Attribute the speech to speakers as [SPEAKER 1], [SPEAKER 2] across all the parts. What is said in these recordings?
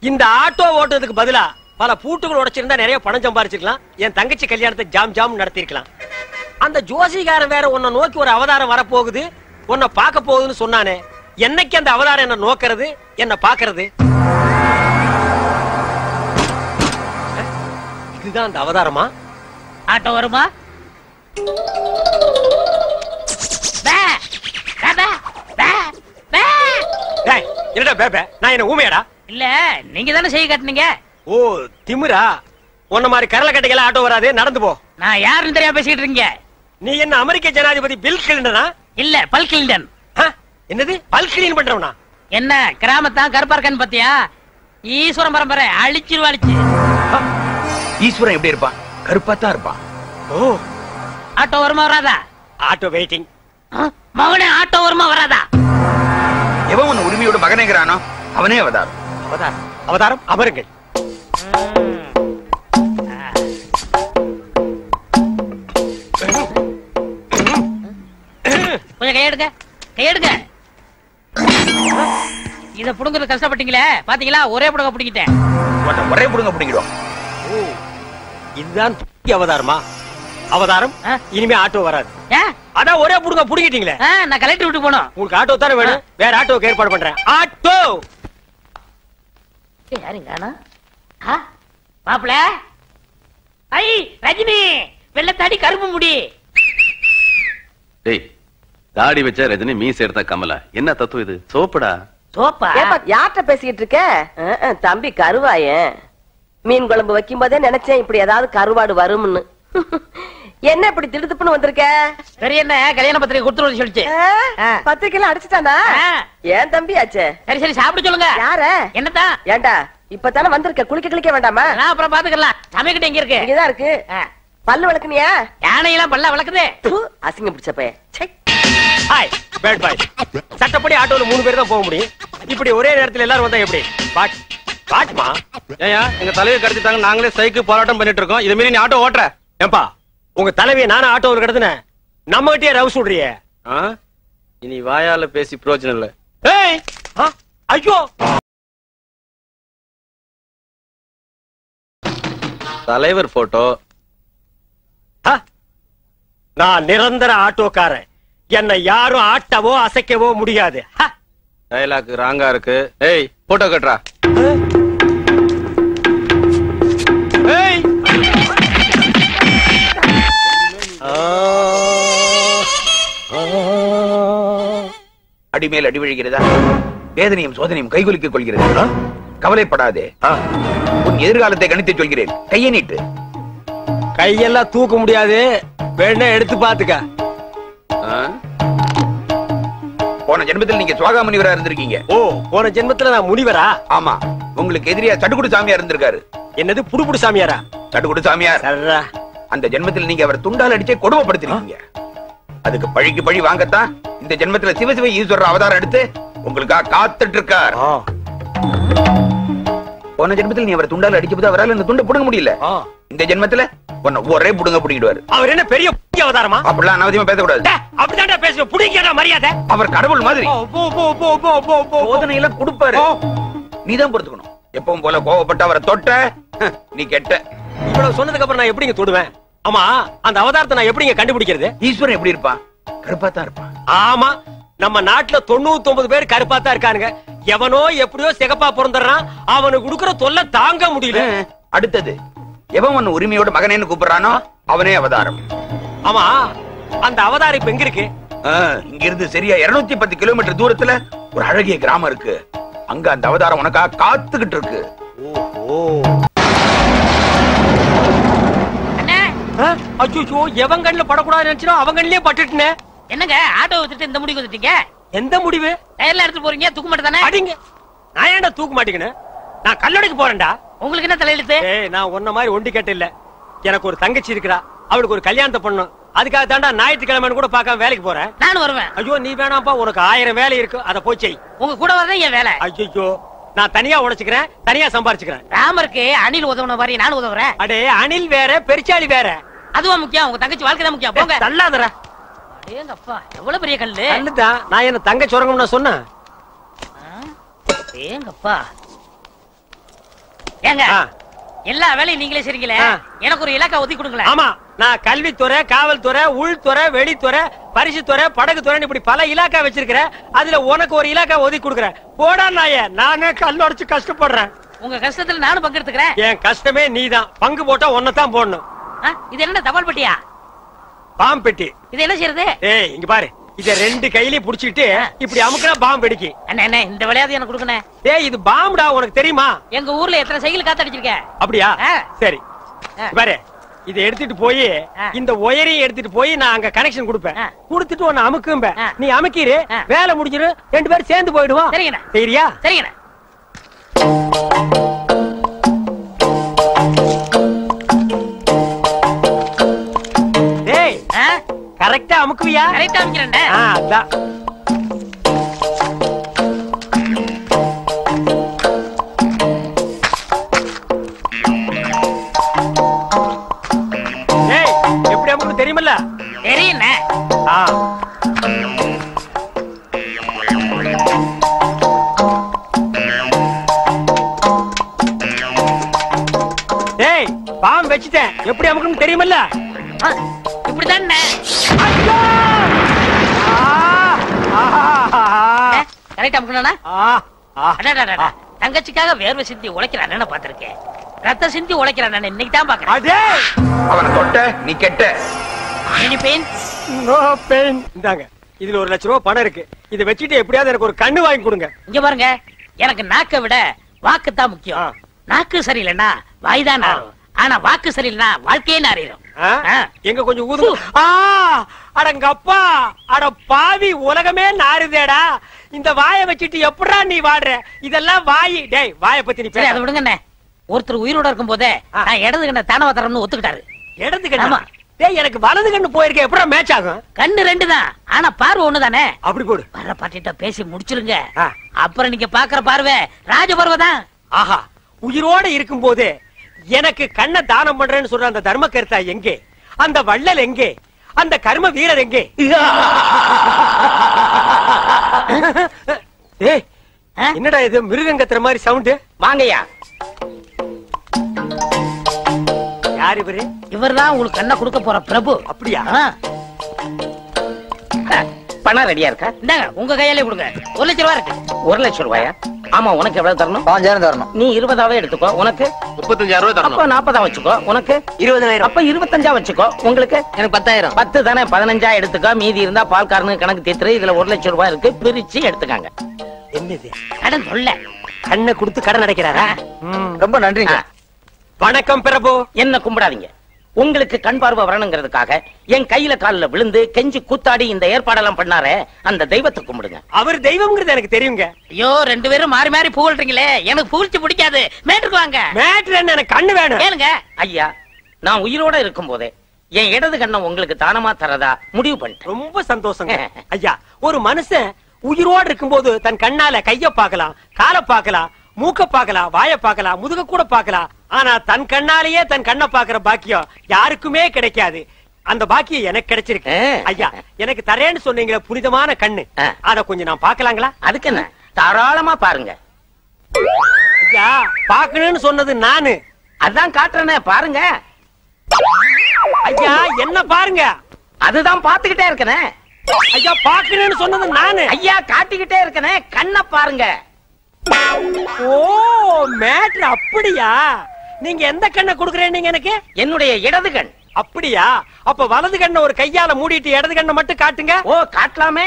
[SPEAKER 1] இந்த ஆட்டோ ஓட்டுறதுக்கு பதிலா பல பூட்டுகள் உடைச்சிருந்தா நிறைய பணம் சம்பாரிச்சிருக்கலாம். என் தங்கச்சி கல்யாணத்தை ஜாம் ஜாம் நடத்திருக்கலாம். அந்த ஜோசிகாரன் வேற உன்னை நோக்கி ஒரு அவதாரம் வரப்போகுது, உன்னை பார்க்க போகுதுன்னு சொன்னானே. என்னைக்கு அந்த அவதாரம் என்ன நோக்கிறது, என்ன பாக்குறது? இதுதான் அந்த அவதாரமா?
[SPEAKER 2] ஆட்டோ வருமா?
[SPEAKER 1] என்னடா பேபே, நான் என்ன ஊமையாடா?
[SPEAKER 2] இல்ல, நீங்க தானே செய்ய காட்டுனீங்க.
[SPEAKER 1] ஓ திமிரா? உன்ன மாதிரி கரல கட்டைகள ஆட்டோ வராது, நடந்து போ.
[SPEAKER 2] நான் யாருன்னு தெரியாம பேசிட்டு இருக்கீங்க.
[SPEAKER 1] நீ என்ன அமெரிக்க ஜனாதிபதி பில் கிளின்டனா?
[SPEAKER 2] இல்ல, பல் கிளின்டன்.
[SPEAKER 1] என்னது பல் கிளீன் பண்றவனா?
[SPEAKER 2] என்ன கிராமத்தான் கருப்பா இருக்கான்னு பாத்தியா? ஈஸ்வரன் பரம்பரை அழிச்சிருவாளிச்சு.
[SPEAKER 3] ஈஸ்வரன் எப்படி இருப்பான்? கருப்பாத்தான் இருப்பான்.
[SPEAKER 1] ஓ,
[SPEAKER 2] ஆட்டோ வருமா வராதா?
[SPEAKER 1] Auto waiting.
[SPEAKER 2] மகனே, ஆட்டோ வருமா வராதா?
[SPEAKER 3] எவன் உன் உரிமையோட மகனேங்கிறானோ அவனே அவதாரம்.
[SPEAKER 1] அவதாரம் அவதாரம் அமருங்கள்.
[SPEAKER 2] கொஞ்சம் கையெடுங்க, கையெடுங்க. இத புடுங்கிறது கஷ்டப்பட்டீங்களே, பாத்தீங்களா? ஒரே புடுங்க புடிங்கிட்டேன்.
[SPEAKER 3] ஒரே புடுங்க பிடிக்கிறோம்.
[SPEAKER 1] இதுதான் அவதாரமா? அவதாரம் இனிமே ஆட்டோ வராது. அதான் ஒரே புடுங்க புடிங்கிட்டீங்களே.
[SPEAKER 2] நான் கலெக்டர் விட்டு போனோம்.
[SPEAKER 1] உங்களுக்கு ஆட்டோ தானே வேணும், வேற ஆட்டோக்கு ஏற்பாடு பண்றேன். ஆட்டோ
[SPEAKER 2] யாருங்க? மாப்பிள, ஐ ரஜினி, வெள்ளத்தாடி கருப்பு முடி.
[SPEAKER 4] டேய், தாடி வச்ச ரஜினி, மீசை எடுத்த கமலா. என்ன தத்துவம் இது? சோப்புடா.
[SPEAKER 2] சோப்பா?
[SPEAKER 5] யார்கிட்ட பேசிக்கிட்டு இருக்க? தம்பி கருவாயன். மீன் குழம்பு வைக்கும் போதே நினைச்சேன் இப்படி ஏதாவது கருவாடு வரும்னு. என்ன இப்படி திடுத்துப்புன்னு வந்திருக்க?
[SPEAKER 2] சரி, என்ன கல்யாண பத்திரிகை கொடுத்துருவது சொல்லிச்சு.
[SPEAKER 5] பத்திரிக்கைலாம் அடிச்சுட்டானா? ஏன் தம்பி ஆச்சே?
[SPEAKER 2] சரி சரி, சாப்பிட சொல்லுங்க.
[SPEAKER 5] யார?
[SPEAKER 2] என்னதான்?
[SPEAKER 5] ஏண்டா இப்பதானே வந்திருக்க, குளிக்க வேண்டாமா?
[SPEAKER 2] அப்புறம் பாத்துக்கலாம். சமைக்கிட்ட எங்க இருக்கு?
[SPEAKER 5] இங்கதான் இருக்கு. பல்லு விளக்குனியா?
[SPEAKER 2] யானையெல்லாம் பல்ல விளக்குது.
[SPEAKER 5] அசிங்கம் பிடிச்ச பையன்.
[SPEAKER 1] Hi bad boy. சட்டப்படி ஆட்டோல 3 பேர் தான் போக முடியும். இப்படி ஒரே நேரத்துல எல்லாரும் வந்தா எப்படி? பாட்மா
[SPEAKER 6] ஏயா, எங்க தலையை கடத்திட்டாங்க, நாங்களே சைக்கிள் போராட்டம் பண்ணிட்டு இருக்கோம். இதை மீறி நீ ஆட்டோ ஓட்டுற?
[SPEAKER 1] ஏம்பா, உங்க தலைவியை நானும் ஆட்டோவில் கிடத்துனேன், நம்ம கிட்டே ரவுஸ் விடுறிய.
[SPEAKER 6] இனி வாயால பேசி பிரயோஜனம் இல்ல.
[SPEAKER 1] ஏய், ஐயோ,
[SPEAKER 6] தலைவர் போட்டோ.
[SPEAKER 1] நான் நிரந்தர ஆட்டோக்காரன், என்னை யாரும் ஆட்டவோ அசைக்கவோ முடியாது.
[SPEAKER 6] டயலாக் ராங்கா இருக்கு. ஏய், போட்டோ கட்டுறா.
[SPEAKER 1] ஏய்,
[SPEAKER 3] அடிமேல் அடி விழுகிறதா? வேதனையும் சோதனையும் கைகுலுக்கிக் கொள்கிறது. கவலைப்படாதே, உன் எதிர்காலத்தை கணித்து சொல்கிறேன். கையை நீட்டு.
[SPEAKER 1] கையெல்லாம் தூக்க முடியாது, வேணா எடுத்து பாத்துக்க.
[SPEAKER 3] போன ஜென்மத்தில் நீங்க சுவாகா முனிவரா இருந்திருக்கீங்க.
[SPEAKER 1] ஓ, போன ஜென்மத்துல நான் முனிவரா?
[SPEAKER 3] ஆமா, உங்களுக்கு எதிரியா சடுகுடு சாமியார் இருந்திருக்காரு.
[SPEAKER 1] என்னது புடுபுடு சாமியாரா?
[SPEAKER 3] சடுகுடு சாமியார். அந்த ஜென்மத்தில் நீங்க அவர் துண்டால் அடிச்சே கொடுமைப்படுத்திருக்கீங்க. அதுக்கு பழிக்கு பழி வாங்கத்தான் இந்த ஜென்மத்துல சிவசிவ ஈஸ்வரர் அவதாரம் எடுத்து உங்களுக்காக காத்துட்டு இருக்கார். போன ஜென்மத்தில் நீ அவர் துண்டால் அடிச்சபோது அவரால் இந்த துண்டை புடுங்க முடியல. இந்த ஜென்மத்துல ஒரே புடுங்க புடிங்கிடுவாரு.
[SPEAKER 1] அவர் என்ன பெரிய அவதாரமா?
[SPEAKER 3] அப்படிலாம் அனாவசியமா பேசக்கூடாது.
[SPEAKER 1] அப்படிதான் பேசுவேன். புடிங்கடா மரியாதை.
[SPEAKER 3] அவர் கடவுள் மாதிரி சோதனை எல்லாம் கொடுப்பாரு. நீதான் பொறுத்துக்கணும். எப்பவும் போல கோவப்பட்டு அவரை தொட்ட நீ கெட்ட.
[SPEAKER 1] இவ்வளவு சொன்னதுக்கு அப்புறம் நான் எப்படிங்க தொடுவேன்? ஆமா, அந்த அவதாரத்தை நான் எப்படிங்க கண்டுபிடிக்கிறது?
[SPEAKER 3] ஈஸ்வரன் எப்படி இருப்பான்? கருப்பாத்தான் இருப்பான்.
[SPEAKER 1] ஆமா, நம்ம நாட்டுல 99 பேர் கருப்பாத்தான் இருக்கானுங்க. எவனோ எப்படியோ சிகப்பா பிறந்துறான், அவனுக்கு கொடுக்கிற தொல்லை தாங்க முடியல.
[SPEAKER 3] அடுத்தது, எவன் உரிமையோட மகனேன்னு கூப்பிடுறானோ அவனே அவதாரம்.
[SPEAKER 1] ஆமா, அந்த அவதாரம் இப்ப எங்க இருக்கு?
[SPEAKER 3] இங்க இருந்து சரியா 210 கிலோமீட்டர் தூரத்துல ஒரு அழகிய கிராமம் இருக்கு. அங்க அந்த அவதாரம் உனக்காக காத்துக்கிட்டு இருக்கு.
[SPEAKER 1] அச்சோ, எவன் கண்ணுல படக்கூடாது நினைச்சோ அவன் கண்ணிலே பட்டுட்டே.
[SPEAKER 2] என்னங்க ஆட்டோ வச்சுட்டு இந்த முடிவு வந்துட்டீங்க?
[SPEAKER 1] எந்த முடிவு?
[SPEAKER 2] டயர்ல எடுத்து போறீங்க, தூக்க மாட்டே தானே?
[SPEAKER 1] அடிங்க. நான் ஏன்டா தூக்க மாட்டேங்கன்னு? நான் கல்லடைக்கு போறேன்டா.
[SPEAKER 2] உங்களுக்கு என்ன தலையெழுத்து?
[SPEAKER 1] நான் உன்ன மாதிரி ஒண்டி கேட்ட இல்ல. எனக்கு ஒரு தங்கச்சி இருக்கா, அவளுக்கு ஒரு கல்யாணத்தை பண்ணணும். அதுக்காக தாண்டா ஞாயிற்றுக்கிழமை கூட பார்க்காம வேலைக்கு போறேன்.
[SPEAKER 2] நானும் வருவேன்.
[SPEAKER 1] ஐயோ, நீ வேணாம்பா, உனக்கு 1000 வேலை இருக்கு, அத போய் செய்.
[SPEAKER 2] உங்க கூட வரதான் என் வேலை.
[SPEAKER 1] ஐயோ, நான் தனியா உழைச்சுக்கிறேன், தனியா சம்பாரிச்சுக்கிறேன்.
[SPEAKER 2] ராமருக்கு அணில் உதவுன மாதிரி நானும் உதவுறேன்.
[SPEAKER 1] அடே, அணில் வேற பெருச்சாளி வேற.
[SPEAKER 2] அதுவா முக்கியம்? உங்க தங்கச்சி வாழ்க்கை தான் முக்கியம். போங்க.
[SPEAKER 1] தள்ளாதடா.
[SPEAKER 2] ஏங்கப்பா, எவ்வளவு பெரிய கல்லு.
[SPEAKER 1] கல்லுதான். நான் என்ன தங்க சுரங்கம்னு சொன்னேன்?
[SPEAKER 2] ஏங்கப்பா, ஏங்க
[SPEAKER 1] ஆ.
[SPEAKER 2] எல்லா வேலையும் நீங்களே செய்றீங்களே,
[SPEAKER 1] ஆ.
[SPEAKER 2] எனக்கு ஒரு இலாக்கா ஒதுக்கி கொடுங்களேன்.
[SPEAKER 1] ஆமா, நான் கல்வித்துறை, காவல்துறை, உள்துறை, வெளித்துறை, பரிசுத்துறை, படகுத்துறை இப்படி பல இலாக்கா வச்சிருக்கிறேன். அதுல உனக்கு ஒரு இலாக்கா ஒதுக்கி கொடுக்குறேன். போடா நாயே, நானே கல்லொடைச்சு கஷ்டப்படுறேன்.
[SPEAKER 2] உங்க கஷ்டத்துல நானும் பங்கெடுத்துக்கிறேன்.
[SPEAKER 1] என் கஷ்டமே நீதான். பங்கு போட்டா ஒன்னதான் போடணும்.
[SPEAKER 2] இது என்ன தபால் பெட்டியா?
[SPEAKER 1] பாம்பு பெட்டி.
[SPEAKER 2] இது என்ன செய்யறது?
[SPEAKER 1] ஏய் இங்க பாரு, இத ரெண்டு கையிலயும் புடிச்சிட்டு இப்படி அமுக்குனா பாம்பு வெடிக்கு.
[SPEAKER 2] அண்ணே இந்த விளையாட்டு எனக்கு கொடுக்கணும்.
[SPEAKER 1] ஏய் இது பாம்புடா, உனக்கு தெரியுமா?
[SPEAKER 2] எங்க ஊர்ல எத்தனை சைக்கிள் காத்தடிச்சிருக்க.
[SPEAKER 1] அப்படியா?
[SPEAKER 2] ஆ.
[SPEAKER 1] சரி பாரு, இதை எடுத்துட்டு போய் இந்த ஒயரையும் எடுத்துட்டு போய் நான் அங்க கனெக்ஷன் கொடுப்பேன். கொடுத்துட்டு உன்னை அமுக்கும்ப, நீ அமுக்கிரு, வேலை முடிஞ்சிரு, ரெண்டு பேரும் சேர்ந்து போயிடுவோம்.
[SPEAKER 2] சரிங்கண்ணா.
[SPEAKER 1] சரியா?
[SPEAKER 2] சரிங்கண்ணா.
[SPEAKER 1] டேய் கரெக்டா அமுக்குவியா?
[SPEAKER 2] கரெக்டா அமுக்கிறேன்டா.
[SPEAKER 1] அதான். டேய் எப்படி அமுக்கு தெரியுமல்ல?
[SPEAKER 2] தெரியுண்ணே.
[SPEAKER 1] டேய் பாம்பு வச்சுட்டேன், எப்படி அமுக்குன்னு தெரியுமல்ல?
[SPEAKER 2] இப்படிதான் கரெக்டா அமுக்கணும்னா? தங்கச்சிக்காக வேர்வை சிந்தி உழைக்கிற அண்ணனை பாத்திருக்கேன். ரத்த சிந்தி உழைக்கிற அண்ணன் இன்னைக்கு தான் பாக்குறேன்.
[SPEAKER 3] அவனை தொட்ட நீ கெட்ட.
[SPEAKER 1] இந்தாங்க, இதுல 1 லட்சம் ரூபாய் பணம் இருக்கு. இதை வச்சுட்டு எப்படியாவது எனக்கு ஒரு கண்ணு வாங்கி கொடுங்க.
[SPEAKER 2] இங்க பாருங்க, எனக்கு நாக்கை விட வாக்கு தான் முக்கியம். நாக்கு சரியில்லைன்னா வாய்தான் நாரும், ஆனா வாக்கு சரியில்லைன்னா வாழ்க்கையே நாரிடும்.
[SPEAKER 1] எங்க கொஞ்சம் ஊது. அடங்கப்பா, அட பாவி, உலகமே நாறுதேடா. இந்த வாயை வச்சுட்டு எப்படா நீ வாடுற? இதெல்லாம் வாயி. டேய் வாயை பத்தி நீ
[SPEAKER 2] அதை விடுங்க. ஒருத்தர் உயிரோட இருக்கும் போதே நான் இடது கண்ண தானவ தரம்னு ஒத்துக்கிட்டாரு.
[SPEAKER 1] இடது கண்ணா? டேய் எனக்கு வலது கண்ணு போயிருக்க, எப்படா மேட்ச் ஆகும்?
[SPEAKER 2] கண்ணு 2 தான், ஆனா பார்வை 1 தானே.
[SPEAKER 1] அப்படி போடு.
[SPEAKER 2] வர்ற பாட்டிட்ட பேசி முடிச்சிருங்க, அப்புறம் நீங்க பாக்குற பார்வை ராஜ பார்வை தான்.
[SPEAKER 1] ஆஹா, உயிரோட இருக்கும் போது எனக்கு கண்ணை தானம் பண்றேன்னு சொல்ற அந்த தர்ம கர்த்தா எங்கே? அந்த வள்ளல் எங்கே? அந்த கர்ம வீரர் எங்கே? ஏய் என்னடா இது மிருகங்கத்துற மாதிரி சவுண்ட்?
[SPEAKER 2] வாங்கய்யா.
[SPEAKER 1] யார் இவரு?
[SPEAKER 2] இவர்தான் உங்களுக்கு கண்ணை கொடுக்க போற பிரபு.
[SPEAKER 1] அப்படியா?
[SPEAKER 2] பணம் ரெடியா இருக்கா? இந்தாங்க உங்க கையாலே கொடுங்க. 1 லட்சம் ரூபாய் இருக்கு. 1 லட்சம் ரூபாயா? ஆமா. உனக்கு எவ்வளவு தரணும்? 5000 தரணும். நீ 20ஆவே எடுத்துக்கோ. உனக்கு
[SPEAKER 4] 35000 ரூபாய் தரணும்.
[SPEAKER 2] அப்ப 40 வச்சுக்கோ. உனக்கு 20000. அப்ப 25 வச்சுக்கோ. உங்களுக்கு எனக்கு 10000. 10 தானே, 15 எடுத்துக்கோ. மீதி இருந்தா பால்காரனுக்கு கணக்கு தீர்த்து. இதுல 1 லட்சம் ரூபாய் இருக்கு, பிரிச்சு எடுத்துக்காங்க.
[SPEAKER 1] என்னது
[SPEAKER 2] கடன் சொல்ல?
[SPEAKER 1] கண்ணை கொடுத்து கடன் அடைக்கிறாரா?
[SPEAKER 2] ரொம்ப நன்றிங்க.
[SPEAKER 1] வணக்கம் பிரபு.
[SPEAKER 2] என்ன கும்பிடாதீங்க. உங்களுக்கு கண் பார்வை வரணுங்கிறதுக்காக என் கையில காலில விழுந்து கெஞ்சி கூத்தாடி இந்த ஏற்பாடெல்லாம் பண்ணாரே, அந்த தெய்வத்தை கும்பிடுங்க.
[SPEAKER 1] அவர் தெய்வம்ங்கிறது எனக்கு தெரியுங்க.
[SPEAKER 2] ஐயோ, 2 பேரும் மாறி மாறி புகழ்றீங்களே, எனக்கு புகழ்ச்சி பிடிக்காது. மேட்டுக்கு வாங்க.
[SPEAKER 1] மேட்ரு என்ன? எனக்கு கண்ணு வேணும்.
[SPEAKER 2] ஏனுங்க ஐயா, நான் உயிரோட இருக்கும் போதே என் இடது கண்ணை உங்களுக்கு தானமா தரதா முடிவு பண்ணிட்டேன்.
[SPEAKER 1] ரொம்ப சந்தோஷங்க ஐயா. ஒரு மனுஷன் உயிரோடு இருக்கும்போது தன் கண்ணால கைய பார்க்கலாம், காலை பார்க்கலாம், மூக்க பார்க்கலாம், வாய பார்க்கலாம், முதுக கூட பார்க்கலாம். ஆனா தன் கண்ணாலேயே தன் கண்ணை பாக்குற பாக்கியம் யாருக்குமே கிடைக்காது. அந்த பாக்கியம் எனக்கு கிடைச்சிருக்கு ஐயா. எனக்கு தரேன்னு சொன்னீங்களே புனிதமான கண்ணு, அத கொஞ்சம் நான் பார்க்கலாங்களா?
[SPEAKER 2] அதுக்கு என்ன, தாராளமா பாருங்க
[SPEAKER 1] ஐயா. பாக்கணும்னு சொன்னது நானு,
[SPEAKER 2] அதான் காட்டுறேனே, பாருங்க
[SPEAKER 1] ஐயா. என்ன பாருங்க?
[SPEAKER 2] அதுதான் பாத்துக்கிட்டே இருக்கனே
[SPEAKER 1] ஐயா. பாக்கணும்னு சொன்னது நானு
[SPEAKER 2] ஐயா, காட்டிக்கிட்டே இருக்கனே, கண்ணை பாருங்க.
[SPEAKER 1] ஓ, மேட்ரு அப்படியா? நீங்க எந்த கண்ணை குடுக்குறேன்னு எனக்கு?
[SPEAKER 2] என்னுடைய இடது கண்.
[SPEAKER 1] அப்படியா? அப்ப வலது கண்ணை ஒரு கையால மூடிட்டு இடது கண்ணை மட்டும் காட்டுங்க.
[SPEAKER 2] ஓ, காட்டலாமே.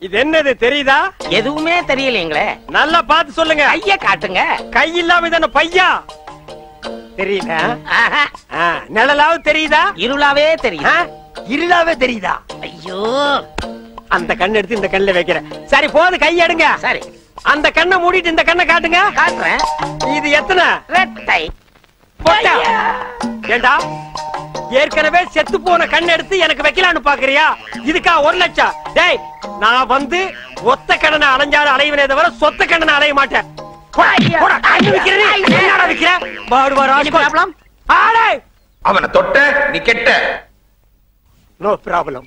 [SPEAKER 1] இது என்னது தெரியுதா?
[SPEAKER 2] எதுவுமே தெரியலீங்களே.
[SPEAKER 1] நல்லா பார்த்து சொல்லுங்க.
[SPEAKER 2] கைய காட்டுங்க.
[SPEAKER 1] கை இல்லாம தான பையா? தெரியல. நிழலாவது தெரியுதா?
[SPEAKER 2] இருளாவே தெரியுதா?
[SPEAKER 1] இருளாவே தெரியுதா?
[SPEAKER 2] ஐயோ,
[SPEAKER 1] அந்த கண்ணை எடுத்து இந்த கண்ணுல வைக்கிறேன். சரி போது, கை எடுங்க.
[SPEAKER 2] சரி,
[SPEAKER 1] அந்த கண்ணை மூடிட்டு இந்த கண்ணை காட்டுங்க.
[SPEAKER 2] காட்டுறேன்.
[SPEAKER 1] இது எத்தனை?
[SPEAKER 2] ரெட்டை.
[SPEAKER 1] போட்டா ஏண்டா, ஏற்கனவே செத்து போன கண் எடுத்து எனக்கு வைக்கலான்னு பாக்குறியா? இதுக்கா 1 லட்சம்? டேய், நான் வந்து ஒத்த கண்ணனை அலைஞ்சாலும் அலைவனே தவிர சொத்த கண்ணனை அலைய மாட்டேன்.
[SPEAKER 3] அவனை தொட்ட நீ கெட்ட.
[SPEAKER 1] No problem.